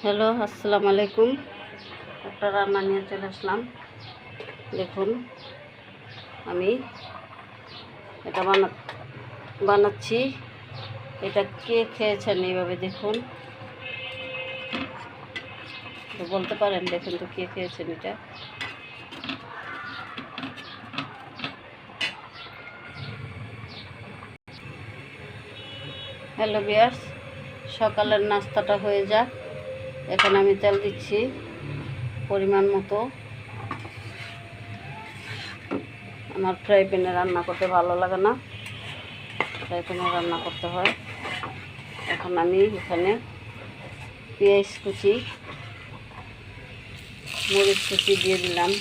Hello, আসসালামু আলাইকুম। একটা রান্না নিয়ে চলে আসলাম। দেখুন, আমি এটা বানাচ্ছি। এটা কে খেয়েছেন এইভাবে দেখুন, তো বলতে পারেন। দেখুন তো কে খেয়েছেন এটা। হ্যালো ভিউয়ার্স, সকালের নাস্তাটা হয়ে যাক। এখন আমি তেল দিচ্ছি পরিমাণ মতো। আমার ফ্রাই প্যানে রান্না করতে ভালো লাগে না, ফ্রাই প্যানে রান্না করতে হয়। এখন আমি এখানে পেঁয়াজ কুচি, মরিচ কুচি দিয়ে দিলাম।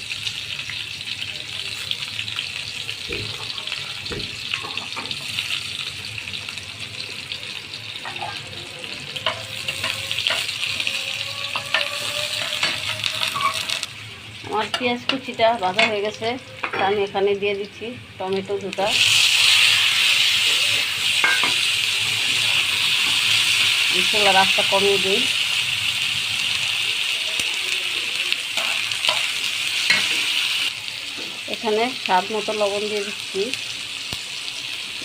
আমার পেঁয়াজ কুচিটা ভাজা হয়ে গেছে, তা আমি এখানে দিয়ে দিচ্ছি টমেটো দুটা। চুলার আঁচটা কমিয়ে দিই। এখানে স্বাদ মতো লবণ দিয়ে দিচ্ছি।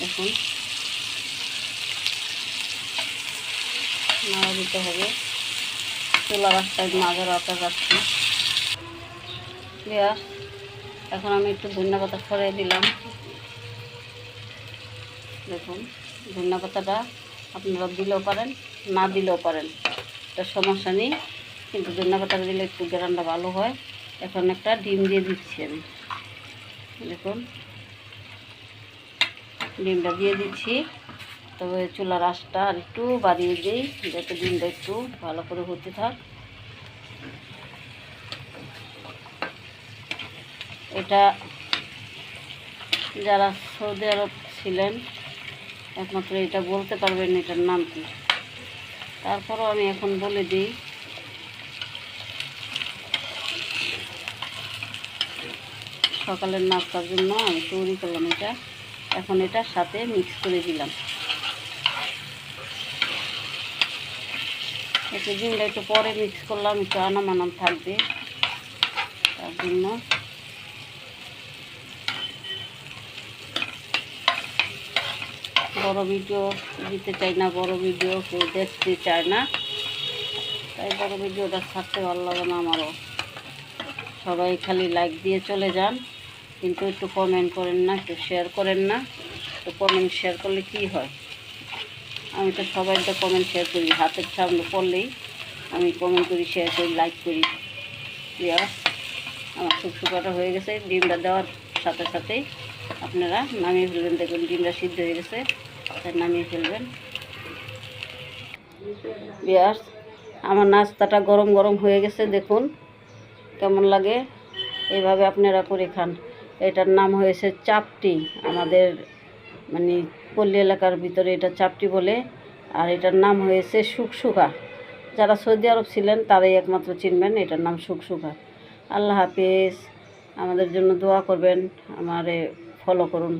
এখন নাড়া দিতে হবে। চুলার আঁচটা মাঝে রাখা যাচ্ছি। এখন আমি একটু ধনিয়া পাতা ছড়িয়ে দিলাম। দেখুন, ধনিয়া পাতাটা আপনারা দিলেও পারেন, না দিলেও পারেন, এটা সমস্যা নেই, কিন্তু ধনিয়া পাতাটা দিলে একটু গ্রানটা ভালো হয়। এখন একটা ডিম দিয়ে দিচ্ছি আমি। দেখুন, ডিমটা দিয়ে দিচ্ছি। তবে চুলার আঁচটা আর একটু বাড়িয়ে দিই, যাতে ডিমটা একটু ভালো করে হতে থাক। এটা যারা সৌদি আরব ছিলেন একমাত্র এটা বলতে পারবেন এটার নাম কি। তারপরও আমি এখন বলে দিই। সকালের নাস্তার জন্য আমি তৈরি করলাম এটা। এখন এটার সাথে মিক্স করে দিলাম। একটু ডিমটা একটু পরে মিক্স করলাম, একটু আনাম থাকবে তার জন্য। বড় ভিডিও দিতে চাই না, বড় ভিডিও কেউ দেখতে চায় না, তাই বড় ভিডিওটা ছাড়তে ভালো লাগে না আমারও। সবাই খালি লাইক দিয়ে চলে যান, কিন্তু একটু কমেন্ট করেন না, একটু শেয়ার করেন না। তো কমেন্ট শেয়ার করলে কি হয়? আমি তো সবাইটা কমেন্ট শেয়ার করি, হাতের সামনে পড়লেই আমি কমেন্ট করি, শেয়ার করি, লাইক করি। আমার শুকশুকাটা হয়ে গেছে। ডিমটা দেওয়ার সাথে সাথেই আপনারা নামিয়ে ফেলবেন। দেখুন, ডিমটা সিদ্ধ হয়ে গেছে, তাই নামিয়ে ফেলবেন। ভিউয়ার্স, আমার নাস্তাটা গরম গরম হয়ে গেছে। দেখুন কেমন লাগে, এইভাবে আপনারা করে খান। এটার নাম হয়েছে চাপটি। আমাদের মানে পল্লী এলাকার ভিতরে এটা চাপটি বলে, আর এটার নাম হয়েছে শুকশুকা। যারা সৌদি আরব ছিলেন তারাই একমাত্র চিনবেন এটার নাম শুকশুকা। আল্লাহ হাফেজ। আমাদের জন্য দোয়া করবেন, আমারে ফলো করুন।